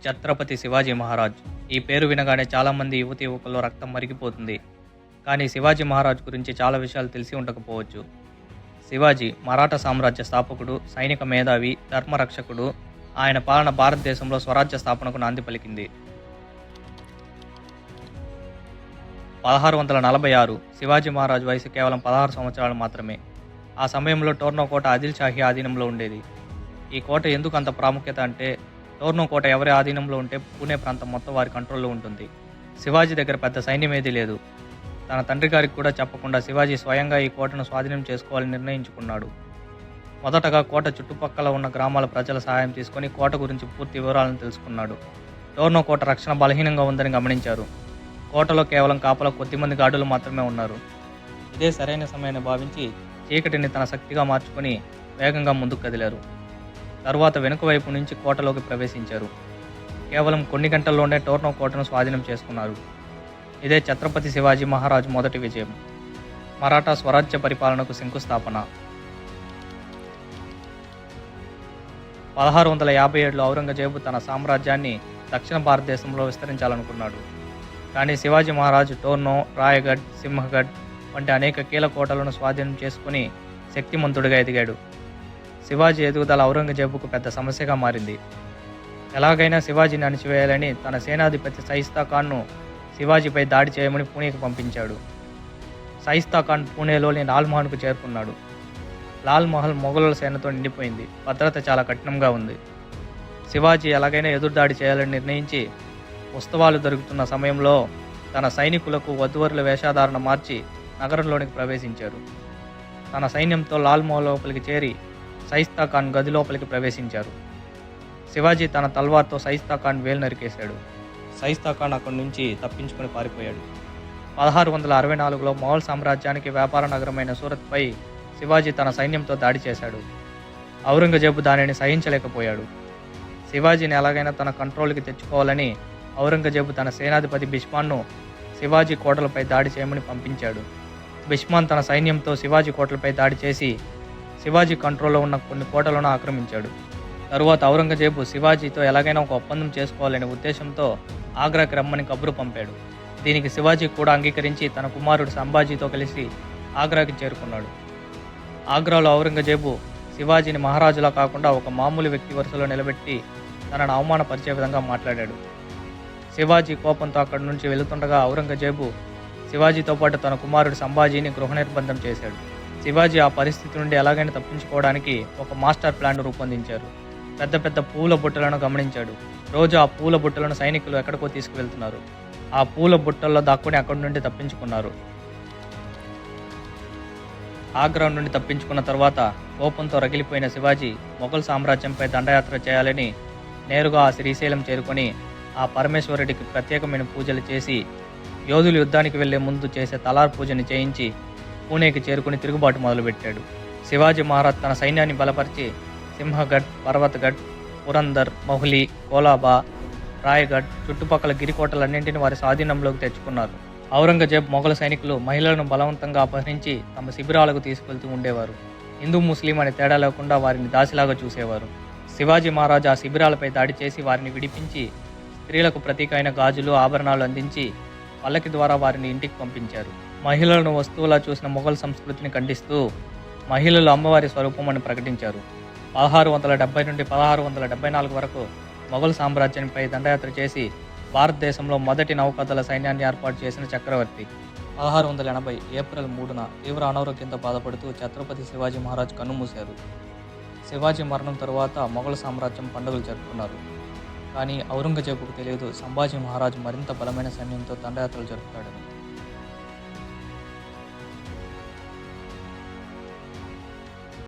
ఛత్రపతి శివాజీ మహారాజ్. ఈ పేరు వినగానే చాలామంది యువతీ యువకుల్లో రక్తం మరిగిపోతుంది. కానీ శివాజీ మహారాజ్ గురించి చాలా విషయాలు తెలిసి ఉండకపోవచ్చు. శివాజీ మరాఠా సామ్రాజ్య స్థాపకుడు, సైనిక మేధావి, ధర్మరక్షకుడు. ఆయన పాలన భారతదేశంలో స్వరాజ్య స్థాపనకు నాంది పలికింది. 1646 శివాజీ మహారాజ్ వయసు కేవలం 16 సంవత్సరాలు మాత్రమే. ఆ సమయంలో టోర్నో కోట ఆదిల్ షాహీ ఆధీనంలో ఉండేది. ఈ కోట ఎందుకు అంత ప్రాముఖ్యత అంటే, టోర్నో కోట ఎవరి ఆధీనంలో ఉంటే పూణే ప్రాంతం మొత్తం వారి కంట్రోల్లో ఉంటుంది. శివాజీ దగ్గర పెద్ద సైన్యమేదీ లేదు. తన తండ్రి గారికి కూడా చెప్పకుండా శివాజీ స్వయంగా ఈ కోటను స్వాధీనం చేసుకోవాలని నిర్ణయించుకున్నాడు. మొదటగా కోట చుట్టుపక్కల ఉన్న గ్రామాల ప్రజల సహాయం తీసుకొని కోట గురించి పూర్తి వివరాలను తెలుసుకున్నాడు. టోర్నో కోట రక్షణ బలహీనంగా ఉందని గమనించారు. కోటలో కేవలం కాపలా కొద్దిమంది గార్డులు మాత్రమే ఉన్నారు. ఇదే సరైన సమయాన్ని భావించి చీకటిని తన శక్తిగా మార్చుకొని వేగంగా ముందుకు కదిలారు. తరువాత వెనుక వైపు నుంచి కోటలోకి ప్రవేశించారు. కేవలం కొన్ని గంటల్లోనే టోర్నో కోటను స్వాధీనం చేసుకున్నారు. ఇదే ఛత్రపతి శివాజీ మహారాజ్ మొదటి విజయం. మరాఠా స్వరాజ్య పరిపాలనకు శంకుస్థాపన. 1657లో ఔరంగజేబు తన సామ్రాజ్యాన్ని దక్షిణ భారతదేశంలో విస్తరించాలనుకున్నాడు. కానీ శివాజీ మహారాజు టోర్నో, రాయగఢ్, సింహగఢ్ వంటి అనేక కీలక కోటలను స్వాధీనం చేసుకుని శక్తిమంతుడిగా ఎదిగాడు. శివాజీ ఎదుగుదల ఔరంగజేబుకు పెద్ద సమస్యగా మారింది. ఎలాగైనా శివాజీని అణిచివేయాలని తన సేనాధిపతి షాయిస్తా ఖాన్ను శివాజీపై దాడి చేయమని పూణేకి పంపించాడు. షాయిస్తా ఖాన్ పూణేలోని లాల్ మహల్కు చేరుకున్నాడు. లాల్ మహల్ మొఘలుల సేనతో నిండిపోయింది. భద్రత చాలా కఠినంగా ఉంది. శివాజీ ఎలాగైనా ఎదురుదాడి చేయాలని నిర్ణయించి ఉత్సవాలు జరుగుతున్న సమయంలో తన సైనికులకు వధువరుల వేషధారణ మార్చి నగరంలోనికి ప్రవేశించారు. తన సైన్యంతో లాల్ మహల్ లోపలికి చేరి షాయిస్తా ఖాన్ గది లోపలికి ప్రవేశించారు. శివాజీ తన తల్వార్తో షాయిస్తా ఖాన్ వేలు నరికేశాడు. షాయిస్తా ఖాన్ అక్కడి నుంచి తప్పించుకొని పారిపోయాడు. 1664లో మొఘల్ సామ్రాజ్యానికి వ్యాపార నగరమైన సూరత్పై శివాజీ తన సైన్యంతో దాడి చేశాడు. ఔరంగజేబు దానిని సహించలేకపోయాడు. శివాజీని ఎలాగైనా తన కంట్రోల్కి తెచ్చుకోవాలని ఔరంగజేబు తన సేనాధిపతి బిష్మాన్ను శివాజీ కోటలపై దాడి చేయమని పంపించాడు. బిష్మాన్ తన సైన్యంతో శివాజీ కోటలపై దాడి చేసి శివాజీ కంట్రోల్లో ఉన్న కొన్ని కోటలను ఆక్రమించాడు. తరువాత ఔరంగజేబు శివాజీతో ఎలాగైనా ఒక ఒప్పందం చేసుకోవాలనే ఉద్దేశంతో ఆగ్రాకి రమ్మని కబురు పంపాడు. దీనికి శివాజీ కూడా అంగీకరించి తన కుమారుడు సంభాజీతో కలిసి ఆగ్రాకి చేరుకున్నాడు. ఆగ్రాలో ఔరంగజేబు శివాజీని మహారాజులా కాకుండా ఒక మామూలు వ్యక్తి వరుసలో నిలబెట్టి తనను అవమానపరిచే విధంగా మాట్లాడాడు. శివాజీ కోపంతో అక్కడి నుంచి వెళుతుండగా ఔరంగజేబు శివాజీతో పాటు తన కుమారుడు సంభాజీని గృహ నిర్బంధం చేశాడు. శివాజీ ఆ పరిస్థితి నుండి ఎలాగైనా తప్పించుకోవడానికి ఒక మాస్టర్ ప్లాన్ రూపొందించారు. పెద్ద పెద్ద పూల బుట్టలను గమనించాడు. రోజు ఆ పూల బుట్టలను సైనికులు ఎక్కడికో తీసుకువెళ్తున్నారు. ఆ పూల బుట్టల్లో దాక్కుని అక్కడి నుండి తప్పించుకున్నారు. ఆగ్రా నుండి తప్పించుకున్న తర్వాత కోపంతో రగిలిపోయిన శివాజీ మొఘల్ సామ్రాజ్యంపై దండయాత్ర చేయాలని నేరుగా ఆ శ్రీశైలం చేరుకొని ఆ పరమేశ్వరుడికి ప్రత్యేకమైన పూజలు చేసి యోధులు యుద్ధానికి వెళ్లే ముందు చేసే తలార్ పూజని చేయించి పూణేకి చేరుకుని తిరుగుబాటు మొదలుపెట్టాడు. శివాజీ మహారాజ్ తన సైన్యాన్ని బలపరిచి సింహగఢ్, పర్వతగఢ్, పురందర్, మహులి, కోలాబా, రాయగఢ్ చుట్టుపక్కల గిరికోటలన్నింటినీ వారి స్వాధీనంలోకి తెచ్చుకున్నారు. ఔరంగజేబ్ మొఘల్ సైనికులు మహిళలను బలవంతంగా అపహరించి తమ శిబిరాలకు తీసుకెళ్తూ ఉండేవారు. హిందూ ముస్లిం అనే తేడా లేకుండా వారిని దాసిలాగా చూసేవారు. శివాజీ మహారాజ్ ఆ శిబిరాలపై దాడి చేసి వారిని విడిపించి స్త్రీలకు ప్రతీక అయిన గాజులు, ఆభరణాలు అందించి పల్లకి ద్వారా వారిని ఇంటికి పంపించారు. మహిళలను వస్తువులా చూసిన మొఘల్ సంస్కృతిని ఖండిస్తూ మహిళలు అమ్మవారి స్వరూపం అని ప్రకటించారు. 1670 నుండి 1674 వరకు మొఘల్ సామ్రాజ్యంపై దండయాత్ర చేసి భారతదేశంలో మొదటి నౌకాదళ సైన్యాన్ని ఏర్పాటు చేసిన చక్రవర్తి. 1680 ఏప్రిల్ 3న తీవ్ర అనారోగ్యంతో బాధపడుతూ ఛత్రపతి శివాజీ మహారాజ్ కన్నుమూశారు. శివాజీ మరణం తరువాత మొఘల్ సామ్రాజ్యం పండుగలు జరుపుకున్నారు. కానీ ఔరంగజేబుకు తెలియదు సంభాజీ మహారాజ్ మరింత బలమైన సైన్యంతో దండయాత్రలు జరుపుతాడని.